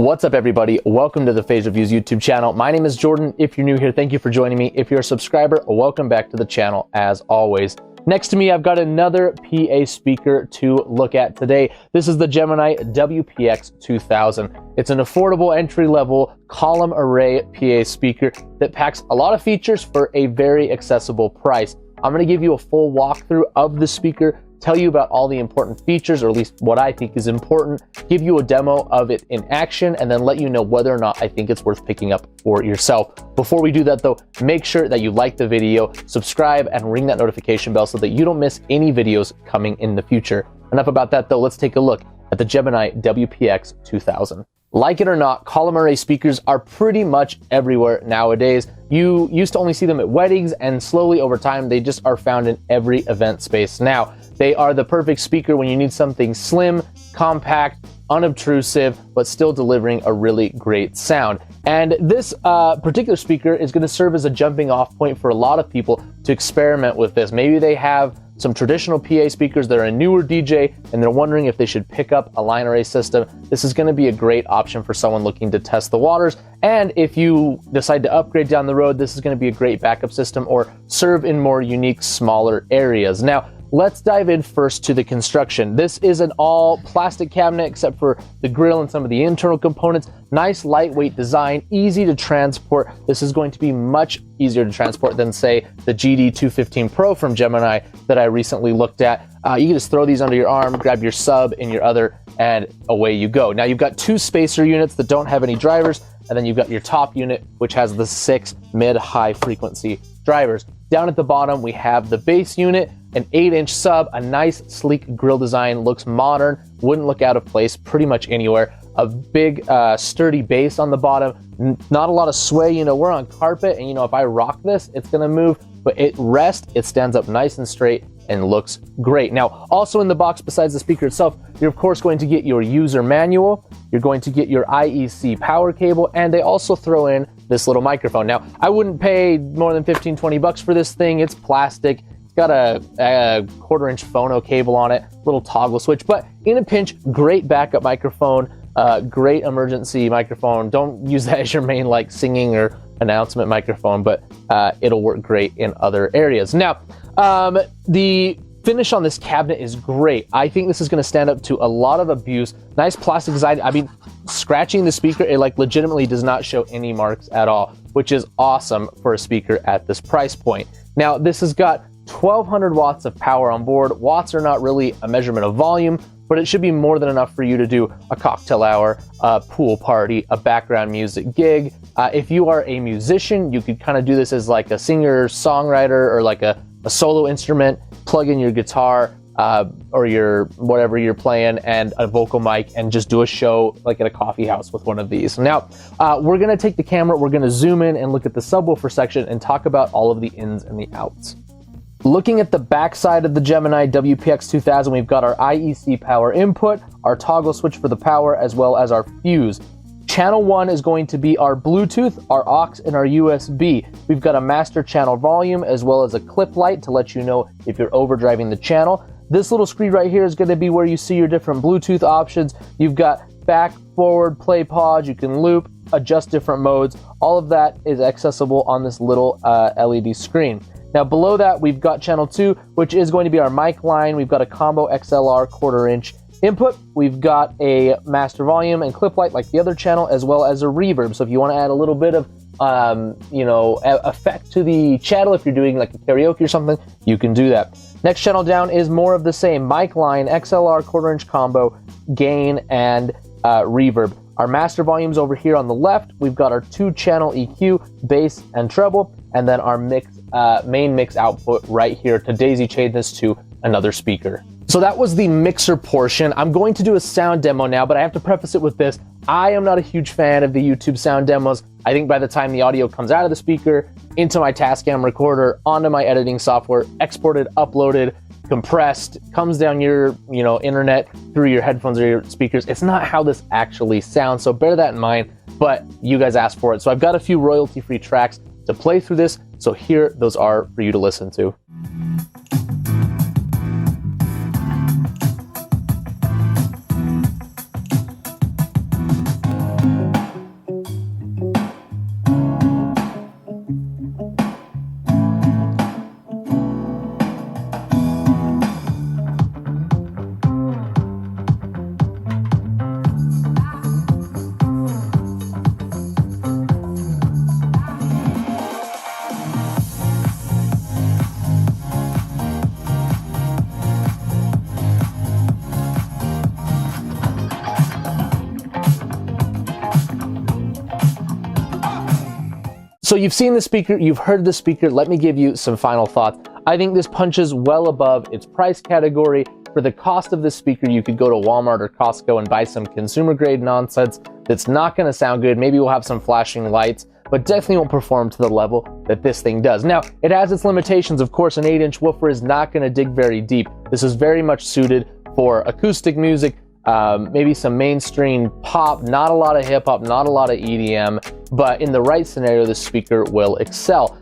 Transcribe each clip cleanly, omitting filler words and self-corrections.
What's up, everybody? Welcome to the Phase Reviews YouTube channel. My name is Jordan. If you're new here, thank you for joining me. If you're a subscriber, welcome back to the channel as always. Next to me, I've got another PA speaker to look at today. This is the Gemini WPX-2000. It's an affordable entry-level column array PA speaker that packs a lot of features for a very accessible price. I'm going to give you a full walkthrough of the speaker, tell you about all the important features, or at least what I think is important, give you a demo of it in action, and then let you know whether or not I think it's worth picking up for yourself. Before we do that though, make sure that you like the video, subscribe, and ring that notification bell so that you don't miss any videos coming in the future. Enough about that though, let's take a look at the Gemini WPX-2000. Like it or not, column array speakers are pretty much everywhere nowadays. You used to only see them at weddings, and slowly over time, they just are found in every event space now. They are the perfect speaker when you need something slim, compact, unobtrusive, but still delivering a really great sound. And this particular speaker is going to serve as a jumping off point for a lot of people to experiment with this. Maybe they have some traditional PA speakers that are a newer DJ and they're wondering if they should pick up a line array system. This is going to be a great option for someone looking to test the waters. And if you decide to upgrade down the road, this is going to be a great backup system or serve in more unique, smaller areas. Now, let's dive in first to the construction. This is an all plastic cabinet except for the grill and some of the internal components. Nice lightweight design, easy to transport. This is going to be much easier to transport than, say, the GD215 Pro from Gemini that I recently looked at. You can just throw these under your arm, grab your sub in your other, and away you go. Now you've got two spacer units that don't have any drivers, and then you've got your top unit, which has the 6 mid-high frequency drivers. Down at the bottom, we have the base unit, an 8-inch sub, a nice sleek grille design, looks modern, wouldn't look out of place pretty much anywhere. A big sturdy base on the bottom, not a lot of sway. You know, we're on carpet, and you know, if I rock this, it's gonna move, but it stands up nice and straight and looks great. Now, also in the box, besides the speaker itself, you're of course going to get your user manual, you're going to get your IEC power cable, and they also throw in this little microphone. Now, I wouldn't pay more than 15-20 bucks for this thing. It's plastic. It's got a 1/4-inch phono cable on it, little toggle switch, but in a pinch, great backup microphone, great emergency microphone. Don't use that as your main like singing or announcement microphone, but it'll work great in other areas. Now, the finish on this cabinet is great. I think this is going to stand up to a lot of abuse. Nice plastic design. I mean, scratching the speaker, it like legitimately does not show any marks at all, which is awesome for a speaker at this price point. Now, this has got 1200 watts of power on board. Watts are not really a measurement of volume, but it should be more than enough for you to do a cocktail hour, a pool party, a background music gig. If you are a musician, you could kind of do this as like a singer, songwriter, or like a solo instrument, plug in your guitar or your whatever you're playing and a vocal mic and just do a show like at a coffee house with one of these. Now, we're gonna take the camera, we're gonna zoom in and look at the subwoofer section and talk about all of the ins and the outs. Looking at the back side of the Gemini WPX-2000, we've got our IEC power input, our toggle switch for the power, as well as our fuse. Channel 1 is going to be our Bluetooth, our aux, and our USB. We've got a master channel volume as well as a clip light to let you know if you're overdriving the channel. This little screen right here is going to be where you see your different Bluetooth options. You've got back, forward, play, pause, you can loop, adjust different modes. All of that is accessible on this little LED screen. Now below that, we've got channel 2, which is going to be our mic line. We've got a combo XLR 1/4-inch input. We've got a master volume and clip light like the other channel, as well as a reverb. So if you want to add a little bit of, effect to the channel, if you're doing like a karaoke or something, you can do that. Next channel down is more of the same. Mic line, XLR 1/4-inch combo, gain, and reverb. Our master volume's over here on the left. We've got our 2-channel EQ, bass, and treble, and then our main mix output right here to daisy chain this to another speaker. So that was the mixer portion. I'm going to do a sound demo now, but I have to preface it with this. I am not a huge fan of the YouTube sound demos. I think by the time the audio comes out of the speaker, into my Tascam recorder, onto my editing software, exported, uploaded, compressed, comes down your internet through your headphones or your speakers, it's not how this actually sounds. So bear that in mind, but you guys asked for it. So I've got a few royalty-free tracks to play through this. So here those are for you to listen to. So you've seen the speaker, you've heard the speaker. Let me give you some final thoughts. I think this punches well above its price category. For the cost of this speaker, you could go to Walmart or Costco and buy some consumer grade nonsense that's not going to sound good. Maybe we'll have some flashing lights, but definitely won't perform to the level that this thing does. Now, it has its limitations. Of course, an 8-inch woofer is not going to dig very deep. This is very much suited for acoustic music, maybe some mainstream pop, not a lot of hip hop, not a lot of EDM, but in the right scenario, this speaker will excel.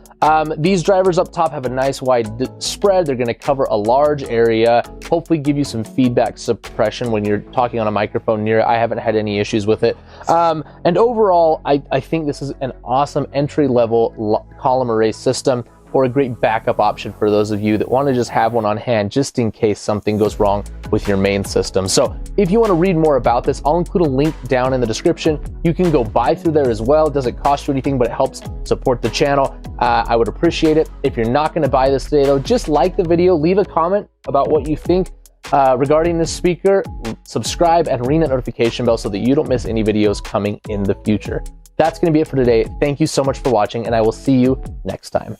These drivers up top have a nice wide spread. They're going to cover a large area, hopefully give you some feedback suppression when you're talking on a microphone near it. I haven't had any issues with it. And overall, I think this is an awesome entry-level column array system, or a great backup option for those of you that want to just have one on hand just in case something goes wrong with your main system. So if you want to read more about this, I'll include a link down in the description. You can go buy through there as well. It doesn't cost you anything, but it helps support the channel. I would appreciate it. If you're not going to buy this today though, just like the video, leave a comment about what you think regarding this speaker, subscribe and ring that notification bell so that you don't miss any videos coming in the future. That's going to be it for today. Thank you so much for watching, and I will see you next time.